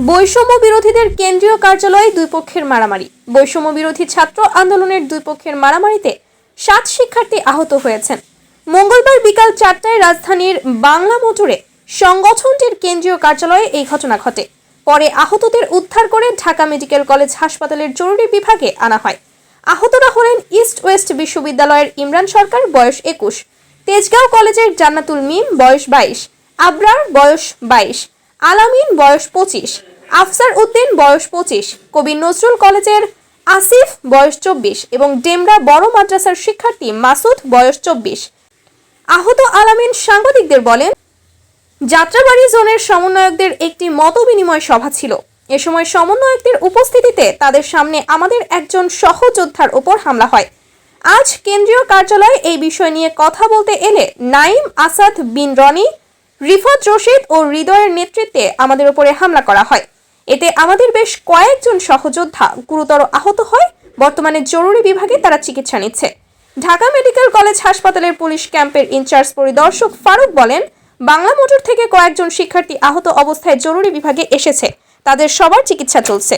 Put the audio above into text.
বৈষম্য বিরোধীদের কেন্দ্রীয় কার্যালয়ে দুই পক্ষের মারামারি। বৈষম্য বিরোধী ছাত্র আন্দোলনের দুই পক্ষের মারামারিতে 7 শিক্ষার্থী আহত হয়েছেন। মঙ্গলবার বিকাল 4টায় রাজধানীর বাংলা মোটরে সংগঠনটির কেন্দ্রীয় কার্যালয়ে এই ঘটনা ঘটে। পরে আহতদের উদ্ধার করে ঢাকা মেডিকেল কলেজ হাসপাতালের জরুরি বিভাগে আনা হয়। আহতরা হলেন ইস্ট ওয়েস্ট বিশ্ববিদ্যালয়ের ইমরান সরকার, বয়স 21, তেজগাঁও কলেজের জান্নাতুল মিম, বয়স 22, আবরার, বয়স 22, আলামিন, বয়স 25, আফসার উদ্দিন, বয়স 25, কবি নজরুল কলেজের আসিফ, বয়স 24 এবং ডেমরা বড় মাদ্রাসার শিক্ষার্থী মাসুদ, বয়স 24। আহত আলামিন সাংবাদিকদের বলেন, যাত্রাবাড়ি জোনের সমন্বয়কদের একটি মতবিনিময় সভা ছিল। এ সময় সমন্বয়কদের উপস্থিতিতে তাদের সামনে আমাদের একজন সহযোদ্ধার ওপর হামলা হয়। আজ কেন্দ্রীয় কার্যালয়ে এই বিষয় নিয়ে কথা বলতে এলে নাইম, আসাদ বিন রনি, রিফাত রশিদ ও হৃদয়ের নেতৃত্বে আমাদের উপরে হামলা করা হয়। এতে আমাদের বেশ কয়েকজন সহযোদ্ধা গুরুতর আহত হয়। বর্তমানে জরুরি বিভাগে তারা চিকিৎসা নিচ্ছে। ঢাকা মেডিকেল কলেজ হাসপাতালের পুলিশ ক্যাম্পের ইনচার্জ পরিদর্শক ফারুক বলেন, বাংলা মোটর থেকে কয়েকজন শিক্ষার্থী আহত অবস্থায় জরুরি বিভাগে এসেছে। তাদের সবার চিকিৎসা চলছে।